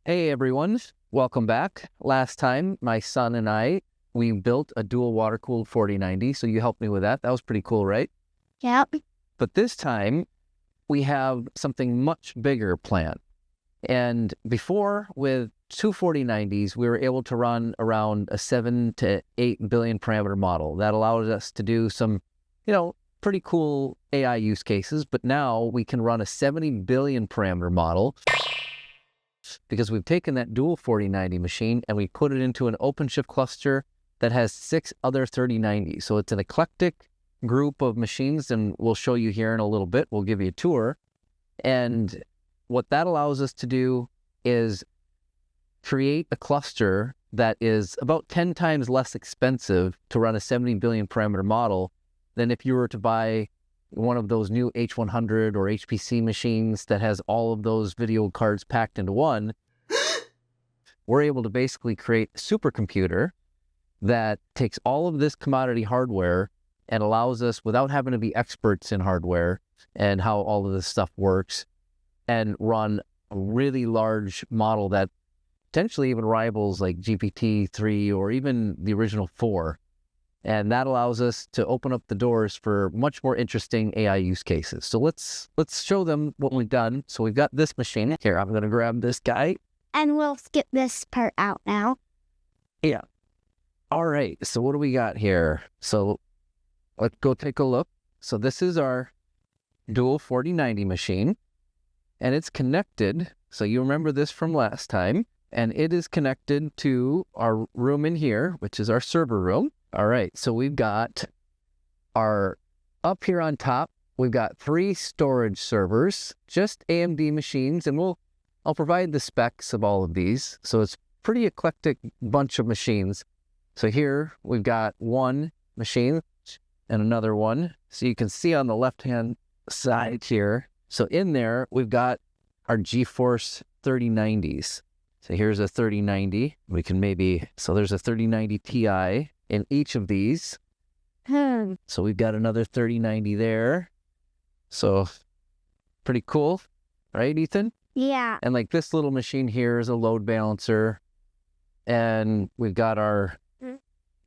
Hey everyone, welcome back. Last time, my son and I, we built a dual water-cooled 4090, so you helped me with that. That was pretty cool, right? Yep. But this time, we have something much bigger planned. And before, with two 4090s, we were able to run around a 7 to 8 billion parameter model. That allowed us to do some, pretty cool AI use cases. But now we can run a 70 billion parameter model because we've taken that dual 4090 machine and we put it into an OpenShift cluster that has 6 other 3090s. So it's an eclectic group of machines, and we'll show you here in a little bit. We'll give you a tour. And what that allows us to do is create a cluster that is about 10 times less expensive to run a 70 billion parameter model than if you were to buy one of those new H100 or HPC machines that has all of those video cards packed into one. We're able to basically create a supercomputer that takes all of this commodity hardware and allows us, without having to be experts in hardware and how all of this stuff works, and run a really large model that potentially even rivals like GPT-3 or even the original 4. And that allows us to open up the doors for much more interesting AI use cases. So let's show them what we've done. So we've got this machine here. I'm going to grab this guy. And we'll skip this part out now. Yeah. All right. So what do we got here? So let's go take a look. So this is our dual 4090 machine, and it's connected. So you remember this from last time, and it is connected to our room in here, which is our server room. All right, so we've got up here on top, we've got 3 storage servers, just AMD machines, and I'll provide the specs of all of these. So it's pretty eclectic bunch of machines. So here we've got one machine and another one. So you can see on the left-hand side here. So in there, we've got our GeForce 3090s. So here's a 3090. So there's a 3090 Ti in each of these. So we've got another 3090 there. So pretty cool, right, Ethan? Yeah. And like this little machine here is a load balancer. And we've got our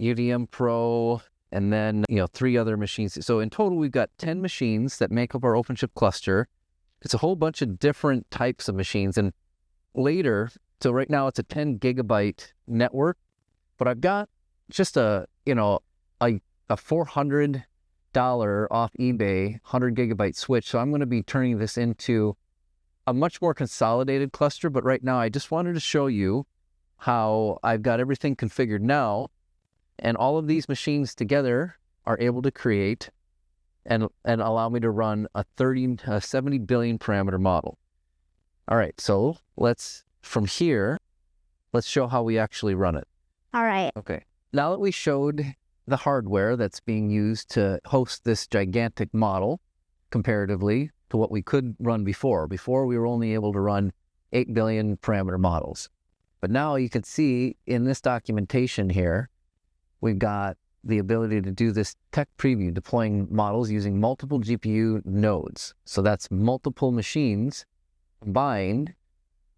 UDM Pro, and then 3 other machines. So in total, we've got 10 machines that make up our OpenShift cluster. It's a whole bunch of different types of machines. And later, so right now it's a 10 gigabyte network, but I've got just a $400 off eBay 100 gigabyte switch. So I'm going to be turning this into a much more consolidated cluster. But right now, I just wanted to show you how I've got everything configured now, and all of these machines together are able to create and allow me to run a 70 billion parameter model. All right, so from here, let's show how we actually run it. All right. Okay. Now that we showed the hardware that's being used to host this gigantic model comparatively to what we could run before we were only able to run 8 billion parameter models. But now you can see in this documentation here, we've got the ability to do this tech preview, deploying models using multiple GPU nodes. So that's multiple machines combined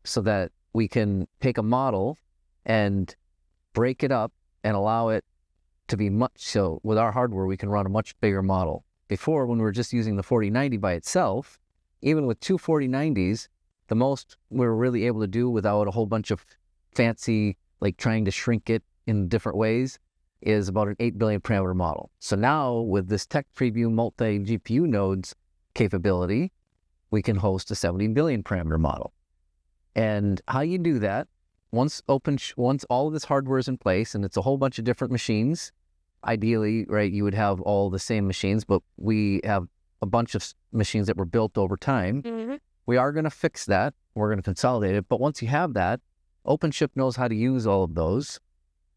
so that we can take a model and break it up and allow it to be so with our hardware, we can run a much bigger model. Before, when we were just using the 4090 by itself, even with 2 4090s, the most we were really able to do without a whole bunch of fancy, like trying to shrink it in different ways, is about an 8 billion parameter model. So now with this tech preview multi-GPU nodes capability, we can host a 70 billion parameter model. And how you do that, once all of this hardware is in place, and it's a whole bunch of different machines, ideally, right, you would have all the same machines, but we have a bunch of machines that were built over time. Mm-hmm. We are going to fix that. We're going to consolidate it. But once you have that, OpenShift knows how to use all of those.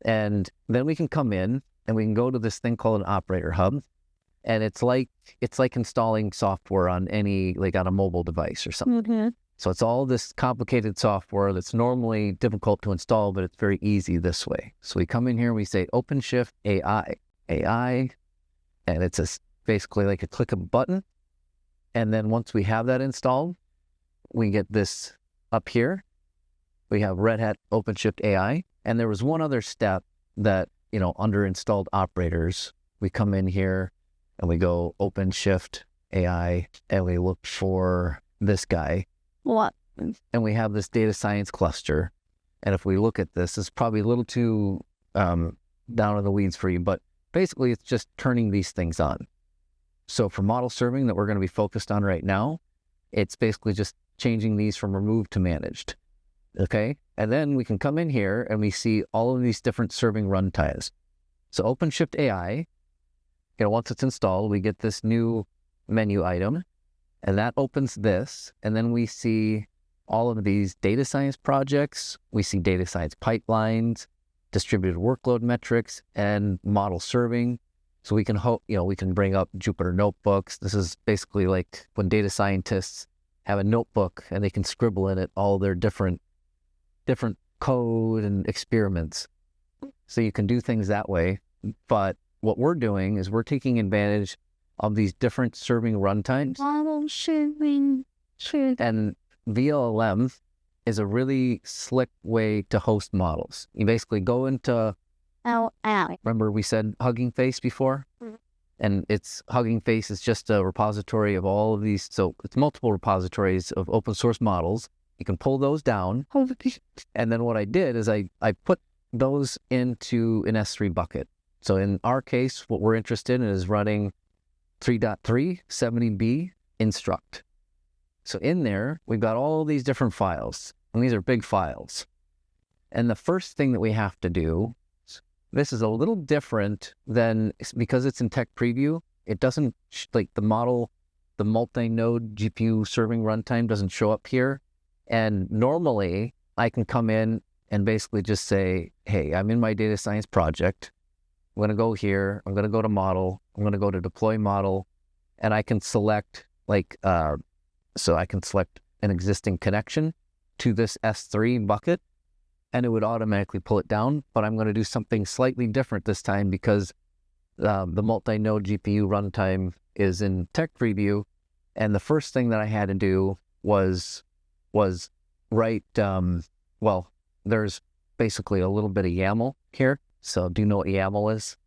And then we can come in and we can go to this thing called an operator hub. And it's like installing software on on a mobile device or something. Mm-hmm. So it's all this complicated software that's normally difficult to install, but it's very easy this way. So we come in here, we say OpenShift AI, and it's basically like a click of a button. And then once we have that installed, we get this up here, we have Red Hat OpenShift AI. And there was one other step that, under installed operators, we come in here and we go OpenShift AI and we look for this guy. What? And we have this data science cluster. And if we look at this, it's probably a little too down in the weeds for you, but basically it's just turning these things on. So for model serving that we're going to be focused on right now, it's basically just changing these from removed to managed. Okay. And then we can come in here and we see all of these different serving runtimes. So OpenShift AI, once it's installed, we get this new menu item and that opens this. And then we see all of these data science projects. We see data science pipelines, distributed workload metrics, and model serving. So we can we can bring up Jupyter notebooks. This is basically like when data scientists have a notebook and they can scribble in it all their different code and experiments. So you can do things that way. But what we're doing is we're taking advantage of these different serving runtimes. Model serving. And vLLM is a really slick way to host models. You basically go into, remember we said Hugging Face before? Mm-hmm. And Hugging Face is just a repository of all of these. So it's multiple repositories of open source models. You can pull those down. And then what I did is I put those into an S3 bucket. So in our case, what we're interested in is running 3.3 70B instruct. So in there, we've got all these different files, and these are big files. And the first thing that we have to do, this is a little different than, because it's in tech preview, it doesn't, like the multi-node GPU serving runtime doesn't show up here. And normally I can come in and basically just say, hey, I'm in my data science project. I'm going to go here. I'm going to go to model. I'm going to go to deploy model, and I can select so I can select an existing connection to this S3 bucket, and it would automatically pull it down. But I'm going to do something slightly different this time because the multi-node GPU runtime is in tech preview. And the first thing that I had to do was write, there's basically a little bit of YAML here. So do you know what YAML is?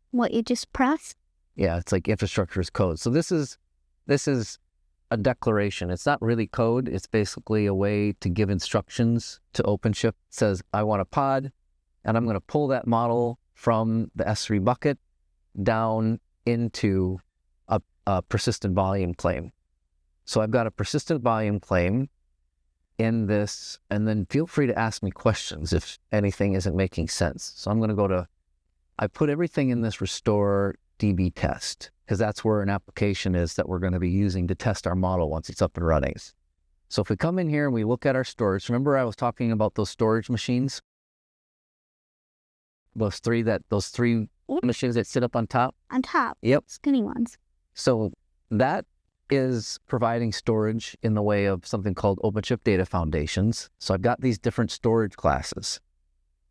What you just pressed? Yeah, it's like infrastructure as code. So this is a declaration. It's not really code. It's basically a way to give instructions to OpenShift. It says, I want a pod, and I'm going to pull that model from the S3 bucket down into a persistent volume claim. So I've got a persistent volume claim in this, and then feel free to ask me questions if anything isn't making sense. So I'm going to I put everything in this restore DB test, because that's where an application is that we're going to be using to test our model once it's up and running. So if we come in here and we look at our storage, remember I was talking about those storage machines? Those three machines that sit up on top? On top. Yep. Skinny ones. So that is providing storage in the way of something called OpenShift Data Foundations. So I've got these different storage classes.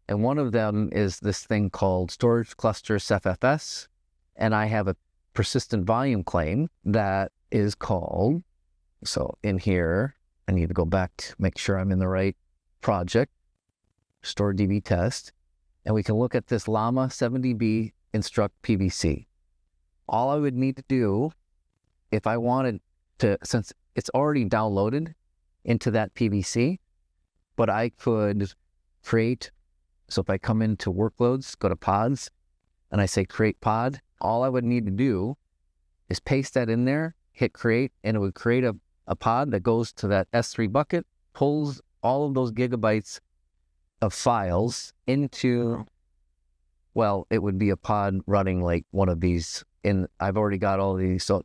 And one of them is this thing called Storage Cluster SFFS. And I have a persistent volume claim that is called, so in here, I need to go back to make sure I'm in the right project, store DB test. And we can look at this llama 7db instruct PBC. All I would need to do, if I wanted to, since it's already downloaded into that PBC, but I could create, so if I come into workloads, go to pods, and I say create pod, all I would need to do is paste that in there, hit create, and it would create a pod that goes to that S3 bucket, pulls all of those gigabytes of files into, it would be a pod running like one of these. I've already got all these. So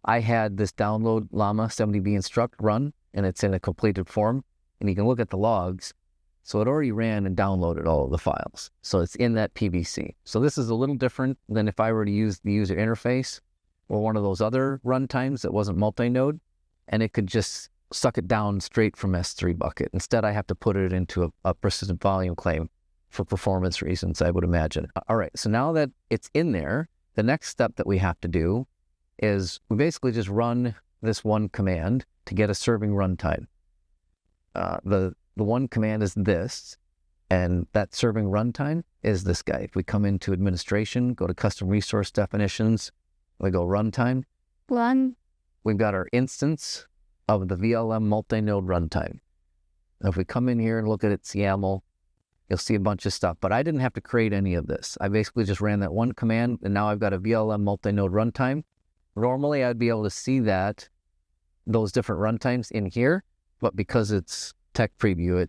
I had this download llama 70b instruct run, and it's in a completed form, and you can look at the logs. So it already ran and downloaded all of the files. So it's in that PBC. So this is a little different than if I were to use the user interface or one of those other runtimes that wasn't multi-node, and it could just suck it down straight from S3 bucket. Instead, I have to put it into a persistent volume claim for performance reasons, I would imagine. All right, so now that it's in there, the next step that we have to do is we basically just run this one command to get a serving runtime. the one command is this, and that serving runtime is this guy. If we come into administration, go to custom resource definitions, we go runtime. Run. We've got our instance of the vLLM multi-node runtime. Now, if we come in here and look at its YAML, you'll see a bunch of stuff, but I didn't have to create any of this. I basically just ran that one command, and now I've got a vLLM multi-node runtime. Normally, I'd be able to see those different runtimes in here, but because it's tech preview,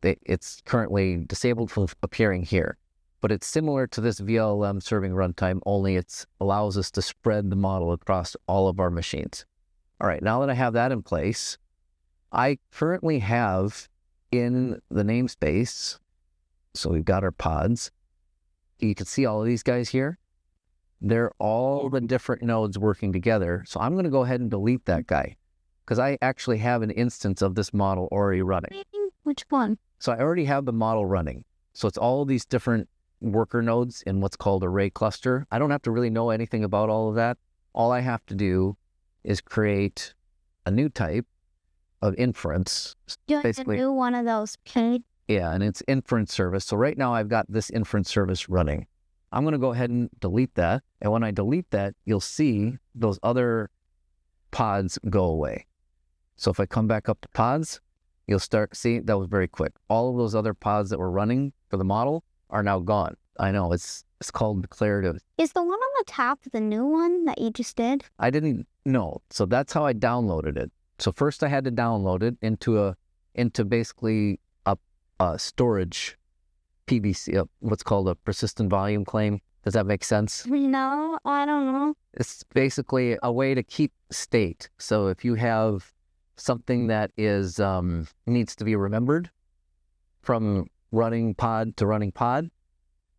it's currently disabled from appearing here. But it's similar to this vLLM serving runtime, only it allows us to spread the model across all of our machines. All right, now that I have that in place, I currently have in the namespace, so we've got our pods. You can see all of these guys here. They're all the different nodes working together. So I'm going to go ahead and delete that guy because I actually have an instance of this model already running. Which one? So I already have the model running. So it's all these different worker nodes in what's called array cluster. I don't have to really know anything about all of that. All I have to do is create a new type of inference. Just a new one of those paid. Yeah, and it's InferenceService. So right now I've got this InferenceService running. I'm going to go ahead and delete that. And when I delete that, you'll see those other pods go away. So if I come back up to pods, you'll start seeing that was very quick. All of those other pods that were running for the model are now gone. I know, it's called declarative. Is the one on the top the new one that you just did? I didn't know. So that's how I downloaded it. So first I had to download it into basically a storage PVC, what's called a persistent volume claim. Does that make sense? No, I don't know. It's basically a way to keep state. So if you have something that is needs to be remembered from running pod to running pod,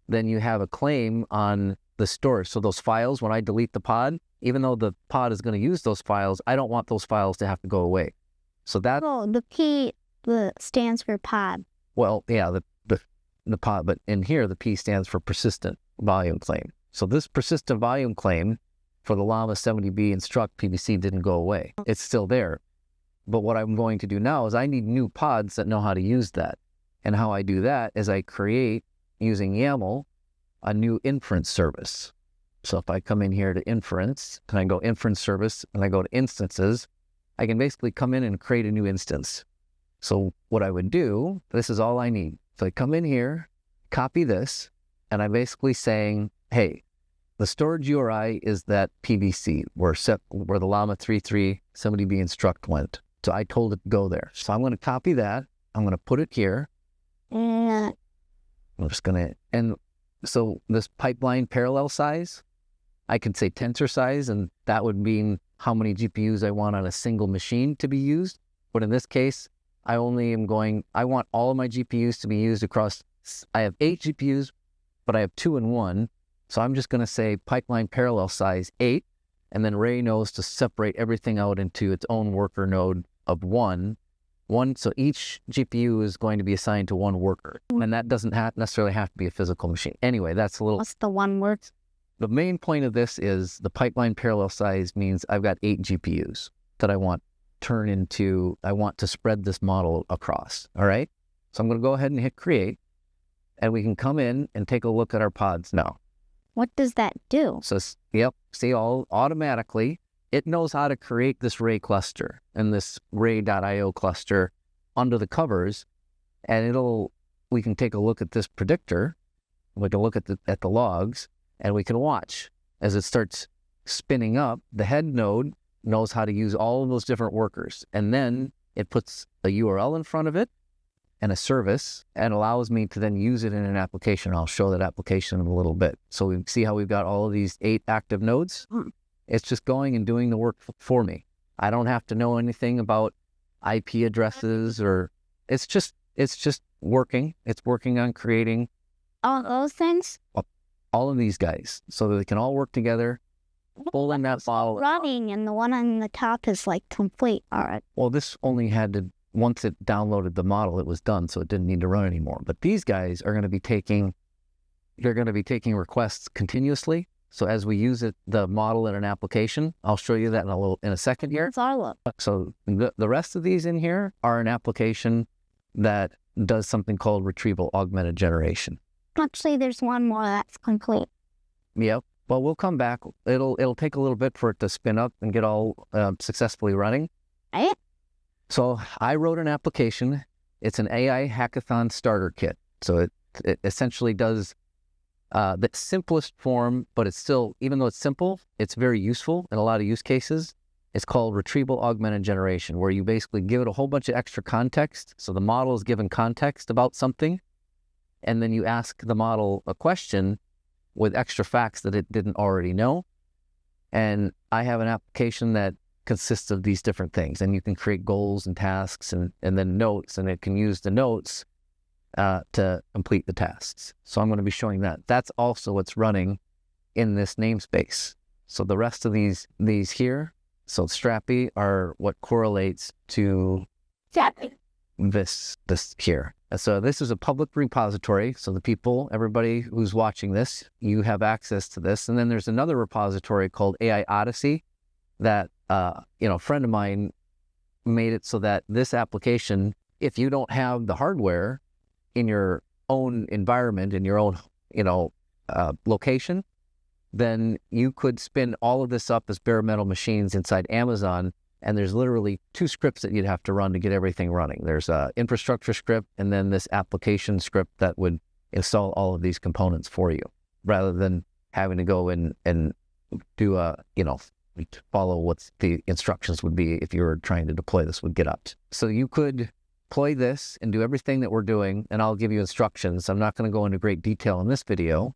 then you have a claim on the storage. So those files, when I delete the pod, even though the pod is going to use those files, I don't want those files to have to go away. So that... Oh, the P stands for pod. Well, yeah, the pod, but in here, the P stands for persistent volume claim. So this persistent volume claim for the Llama 70B instruct PVC didn't go away. It's still there. But what I'm going to do now is I need new pods that know how to use that. And how I do that is I create, using YAML, a new inference service. So if I come in here to inference, and I go inference service, and I go to instances, I can basically come in and create a new instance. So what I would do, this is all I need. So I come in here, copy this, and I'm basically saying, hey, the storageUri is that PVC where the Llama 3.3 70B instruct went. So I told it to go there. So I'm going to copy that. I'm going to put it here. I'm just going to, and so this pipeline parallel size, I could say tensor size, and that would mean how many GPUs I want on a single machine to be used. But in this case, I want all of my GPUs to be used across, I have 8 GPUs, but I have 2 in 1. So I'm just going to say pipeline parallel size 8, and then Ray knows to separate everything out into its own worker node of 1. So each GPU is going to be assigned to one worker, and that doesn't necessarily have to be a physical machine. Anyway, that's a little... What's the one word? The main point of this is the pipeline parallel size means I've got 8 GPUs that I want to spread this model across, all right? So I'm going to go ahead and hit create, and we can come in and take a look at our pods now. What does that do? So, yep, see, all automatically, it knows how to create this Ray cluster and this Ray.io cluster under the covers, and we can take a look at this predictor, we can look at the logs, and we can watch as it starts spinning up. The head node knows how to use all of those different workers, and then it puts a URL in front of it and a service and allows me to then use it in an application. I'll show that application in a little bit. So we see how we've got all of these 8 active nodes. It's just going and doing the work for me. I don't have to know anything about IP addresses it's just working. It's working on creating all those things? All of these guys so that they can all work together, pull in that model. Running, and the one on the top is like complete. All right. Well, this only had to, once it downloaded the model, it was done, so it didn't need to run anymore. But these guys are going to be taking requests continuously. So as we use the model in an application, I'll show you that in a second here. That's our look. So the rest of these in here are an application that does something called retrieval augmented generation. Actually, there's one more that's complete. Yep. Well, we'll come back. It'll take a little bit for it to spin up and get all successfully running. Right? So I wrote an application. It's an AI hackathon starter kit. So it essentially does the simplest form, but it's still, even though it's simple, it's very useful in a lot of use cases. It's called retrieval augmented generation, where you basically give it a whole bunch of extra context. So the model is given context about something, and then you ask the model a question with extra facts that it didn't already know. And I have an application that consists of these different things, and you can create goals and tasks and then notes, and it can use the notes to complete the tasks. So I'm going to be showing that. That's also what's running in this namespace. So the rest of these here, so Strappy, are what correlates to this here. So this is a public repository. So the people, everybody who's watching this, you have access to this. And then there's another repository called AI Odyssey that, a friend of mine made it so that this application, if you don't have the hardware in your own environment, in your own, location, then you could spin all of this up as bare metal machines inside Amazon. And there's literally 2 scripts that you'd have to run to get everything running. There's an infrastructure script and then this application script that would install all of these components for you, rather than having to go in and do follow what the instructions would be if you were trying to deploy this with GitOps. So you could deploy this and do everything that we're doing, and I'll give you instructions. I'm not going to go into great detail in this video,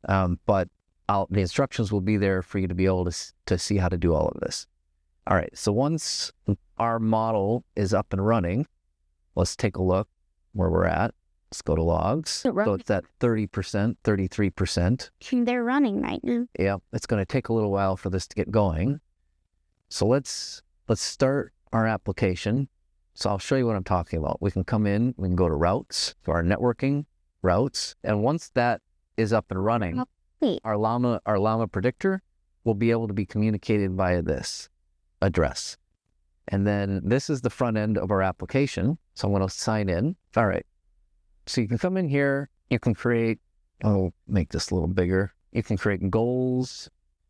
but the instructions will be there for you to be able to see how to do all of this. All right, so once our model is up and running, let's take a look where we're at. Let's go to logs. So it's at 30%, 33%. They're running right now. Yeah, it's going to take a little while for this to get going. So let's start our application. So I'll show you what I'm talking about. We can come in, we can go to routes, to our networking routes, and once that is up and running, our llama predictor will be able to be communicated via this address. And then this is the front end of our application. So I'm going to sign in. All right. So you can come in here, you can create, I'll make this a little bigger. You can create goals.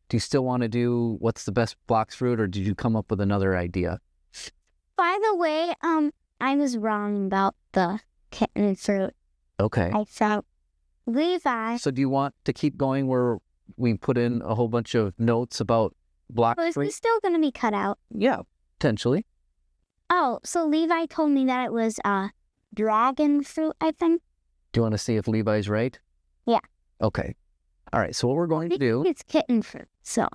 Do you still want to do what's the best blocks fruit, or did you come up with another idea? By the way, I was wrong about the kitten fruit. Okay. I thought Levi. So do you want to keep going where we put in a whole bunch of notes about block Is fruit? it still going to be cut out? Yeah, potentially. Oh, so Levi told me that it was dragon fruit, I think. Do you want to see if Levi's right? Yeah. Okay. All right. So what we're going to do... It's kitten fruit, so...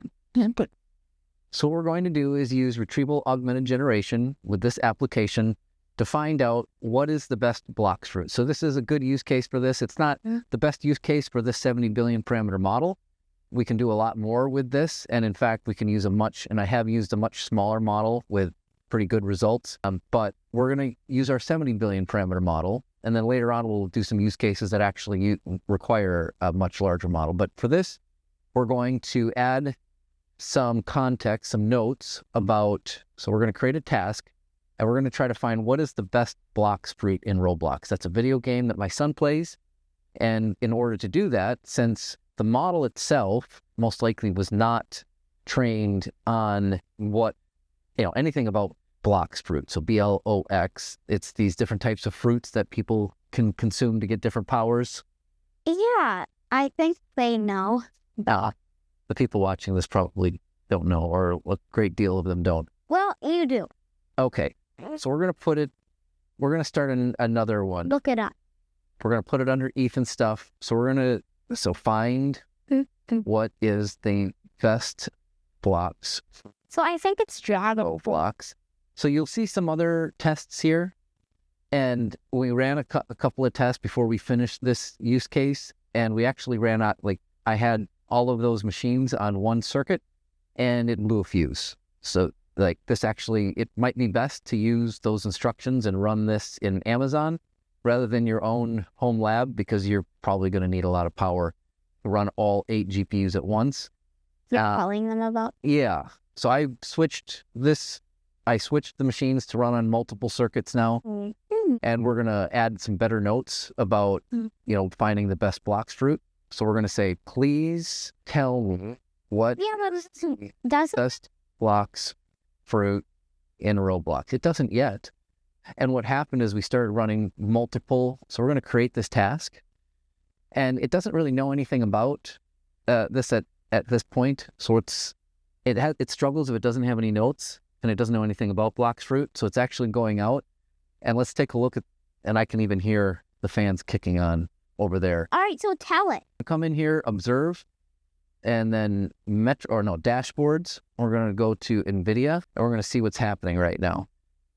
So what we're going to do is use retrieval augmented generation with this application to find out what is the best blocks fruit. So this is a good use case for this. It's not the best use case for this 70 billion parameter model. We can do a lot more with this. And in fact, we can use and I have used a much smaller model with pretty good results. But we're going to use our 70 billion parameter model. And then later on, we'll do some use cases that actually require a much larger model. But for this, we're going to add some context, some notes about, so we're going to create a task, and we're going to try to find what is the best blocks fruit in Roblox. That's a video game that my son plays. And in order to do that, since the model itself most likely was not trained on anything about blocks fruit. So BLOX, it's these different types of fruits that people can consume to get different powers. Yeah, I think they know. The people watching this probably don't know, or a great deal of them don't. Well, you do. Okay, so we're going to start another one. Look it up. We're going to put it under Ethan stuff. So we're going to find what is the best blocks. So I think it's dragon blocks. So you'll see some other tests here. And we ran a couple of tests before we finished this use case. And we actually ran out, I had all of those machines on one circuit, and it blew a fuse. So this actually, it might be best to use those instructions and run this in Amazon rather than your own home lab, because you're probably going to need a lot of power to run all 8 GPUs at once. You're calling them about? Yeah. So I switched this I switched the machines to run on multiple circuits now, and we're going to add some better notes about, finding the best blocks fruit. So we're going to say, please tell me what best blocks fruit in Roblox. It doesn't yet. And what happened is we started running multiple. So we're going to create this task, and it doesn't really know anything about this at this point. So it struggles if it doesn't have any notes, and it doesn't know anything about blocks fruit. So it's actually going out, and let's take a look at, and I can even hear the fans kicking on over there. All right, so tell it. Come in here, observe, and then dashboards. We're going to go to NVIDIA, and we're going to see what's happening right now.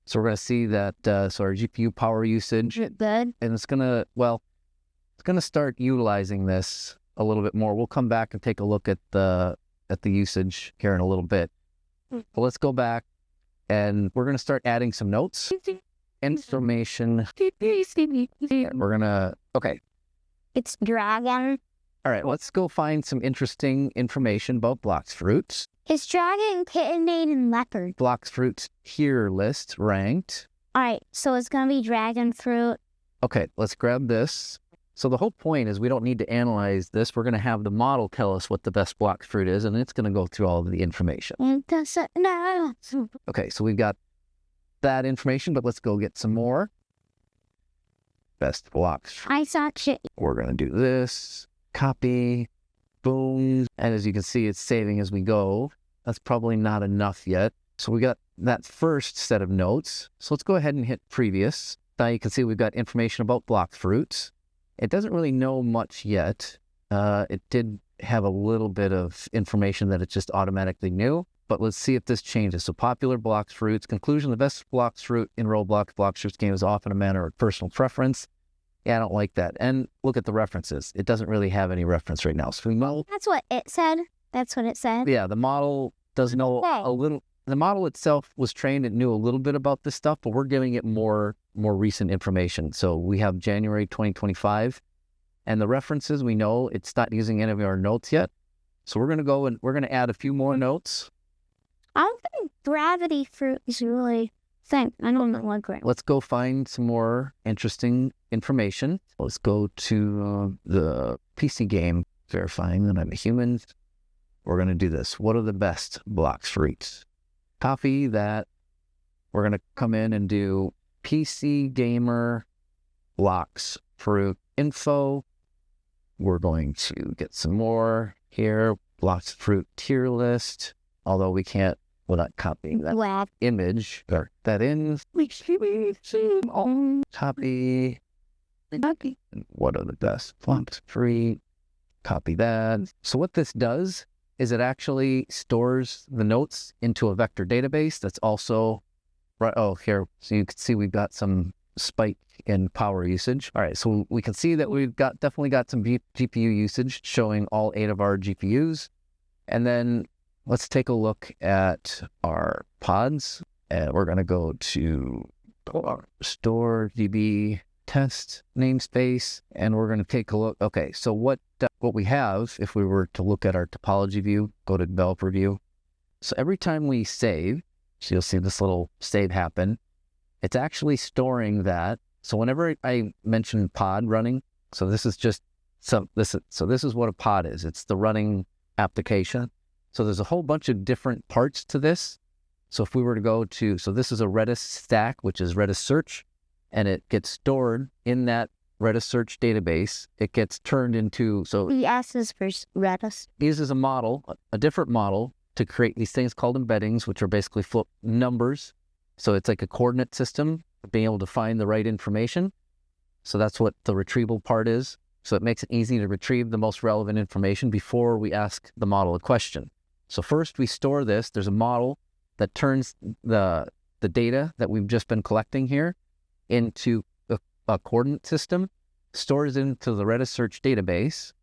So we're going to see that, so our GPU power usage, Good. and it's going to start utilizing this a little bit more. We'll come back and take a look at the usage here in a little bit. But let's go back, and we're going to start adding some notes, information. Okay. It's dragon. All right, let's go find some interesting information about blocks fruits. It's dragon, kitten, maid, and leopard. Blocks fruits tier list ranked. All right, so it's going to be dragon fruit. Okay, let's grab this. So the whole point is we don't need to analyze this. We're going to have the model tell us what the best blocks fruit is, and it's going to go through all of the information. No. Okay, so we've got that information, but let's go get some more. Best blocks. I saw shit. We're going to do this. Copy. Boom. And as you can see, it's saving as we go. That's probably not enough yet. So we got that first set of notes. So let's go ahead and hit previous. Now you can see we've got information about block fruits. It doesn't really know much yet. It did have a little bit of information that it just automatically knew. But let's see if this changes. So popular blocks fruits. Conclusion, the best blocks fruit in Roblox blocks fruits game is often a matter of personal preference. Yeah, I don't like that. And look at the references. It doesn't really have any reference right now. So That's what it said. That's what it said. Yeah, the model does know a little. The model itself was trained and knew a little bit about this stuff, but we're giving it more recent information. So we have January 2025, and the references, we know it's not using any of our notes yet. So we're going to go and we're going to add a few more notes. I don't think gravity fruit is really thing. I don't know what gravity. Let's go find some more interesting information. Let's go to the PC game, verifying that I'm a human. We're going to do this. What are the best blocks fruits? Copy that. We're going to come in and do PC gamer blocks fruit info. We're going to get some more here. Blocks fruit tier list. Although we can't, we're not copying that image. Or that in. Copy. What are the best blocks fruit? Copy that. So what this does is it actually stores the notes into a vector database that's also right. Oh, here. So you can see we've got some spike in power usage. All right. So we can see that we've definitely got some GPU usage showing all 8 of our GPUs. And then let's take a look at our pods. And we're going to go to storageUri test namespace, and we're going to take a look. Okay, so what we have, if we were to look at our topology view, go to developer view. So every time we save, so you'll see this little save happen, it's actually storing that. So whenever I mention pod running, so this is just this is what a pod is. It's the running application. So there's a whole bunch of different parts to this. So if we were to go to, so this is a Redis stack, which is Redis search, and it gets stored in that Redis search database. It gets turned into, so he asks us for Redis. Uses a model, a different model, to create these things called embeddings, which are basically numbers. So it's like a coordinate system, being able to find the right information. So that's what the retrieval part is. So it makes it easy to retrieve the most relevant information before we ask the model a question. So first we store this. There's a model that turns the data that we've just been collecting here into a coordinate system, stores it into the Redis search database,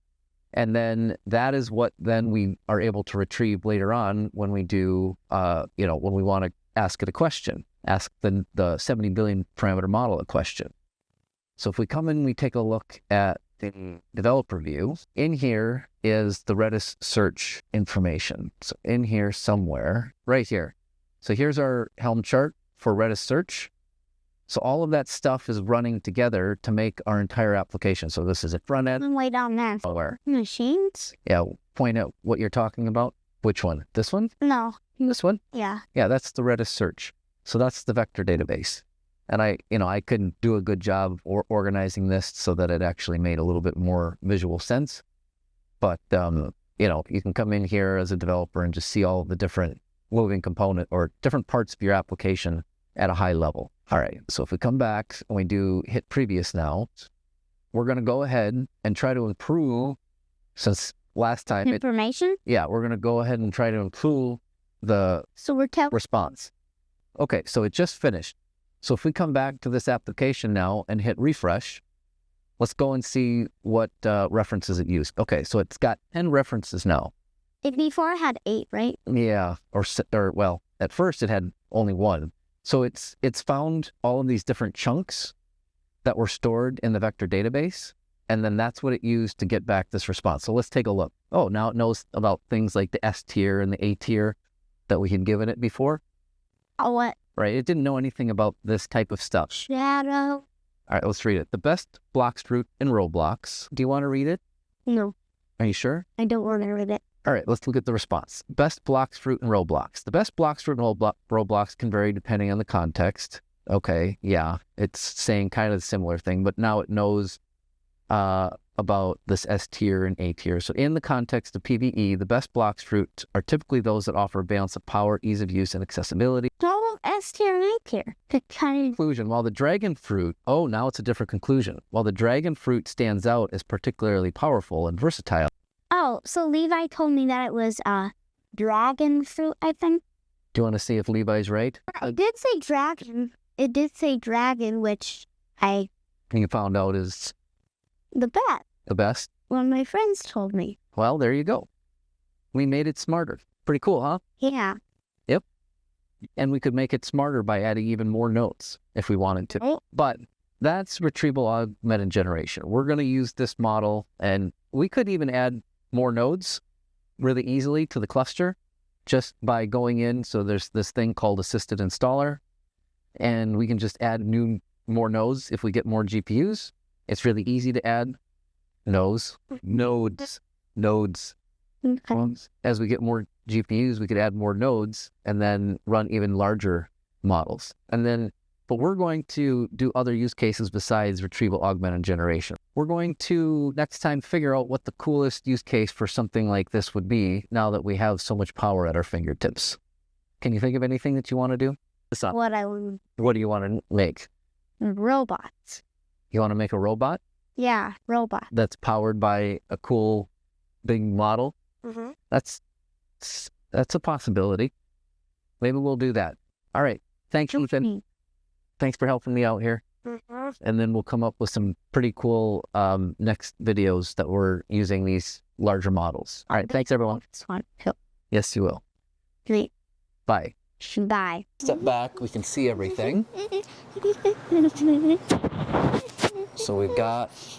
and then that is what then we are able to retrieve later on when we do, when we want to ask it a question, ask the 70 billion parameter model a question. So if we come in, we take a look at the developer view. In here is the Redis search information. So in here somewhere, right here. So here's our Helm chart for Redis search. So all of that stuff is running together to make our entire application. So this is a front end. Way down there. Where? Machines? Yeah, point out what you're talking about. Which one? This one? No. This one? Yeah. Yeah, that's the Redis search. So that's the vector database. And I couldn't do a good job organizing this so that it actually made a little bit more visual sense. But, you can come in here as a developer and just see all the different moving component or different parts of your application at a high level. All right, so if we come back and we do hit previous now, we're going to go ahead and try to improve, since last time Information? we're going to go ahead and try to improve the So we're telling. response. Okay, so it just finished. So if we come back to this application now and hit refresh, let's go and see what references it used. Okay, so it's got 10 references now. Before it had 8, right? Yeah, or well, at first it had only 1. So it's found all of these different chunks that were stored in the vector database, and then that's what it used to get back this response. So let's take a look. Oh, now it knows about things like the S tier and the A tier that we had given it before. Oh, what? Right, it didn't know anything about this type of stuff. Shadow? All right, let's read it. The best blocks fruit in row blocks. Do you want to read it? No, Are you sure? I don't want to read it. All right, let's look at the response. Best blocks, fruit, and row blocks. The best blocks, fruit, and row blocks can vary depending on the context. Okay, yeah, it's saying kind of a similar thing, but now it knows about this S tier and A tier. So in the context of PvE, the best blocks, fruit are typically those that offer a balance of power, ease of use, and accessibility. No, S tier and A tier. The kind of. Conclusion, while the dragon fruit, oh, now it's a different conclusion. While the dragon fruit stands out as particularly powerful and versatile. Oh, so Levi told me that it was dragon fruit, I think. Do you want to see if Levi's right? It did say dragon. It did say dragon, which You found out is the best. the best. One of my friends told me. Well, there you go. We made it smarter. Pretty cool, huh? Yeah. And we could make it smarter by adding even more nodes if we wanted to. Oh. But that's retrieval augmented generation. We're going to use this model, and we could even add more nodes really easily to the cluster just by going in. So there's this thing called assisted installer, and we can just add more nodes if we get more GPUs. It's really easy to add nodes. Okay. As we get more GPUs, we could add more nodes and then run even larger models. But we're going to do other use cases besides retrieval augmented generation. We're going to next time figure out what the coolest use case for something like this would be now that we have so much power at our fingertips. Can you think of anything that you want to do? What I want. What do you want to make? Robots. You want to make a robot Yeah, robot. that's powered by a cool big model? Mm-hmm. That's a possibility. Maybe we'll do that. All right. Thanks, Ethan. Thanks for helping me out here. Mm-hmm. And then we'll come up with some pretty cool next videos that we're using these larger models. All right. Thanks, everyone. This one. Yes, you will. Great. Bye. Bye. Step back. We can see everything. So we've got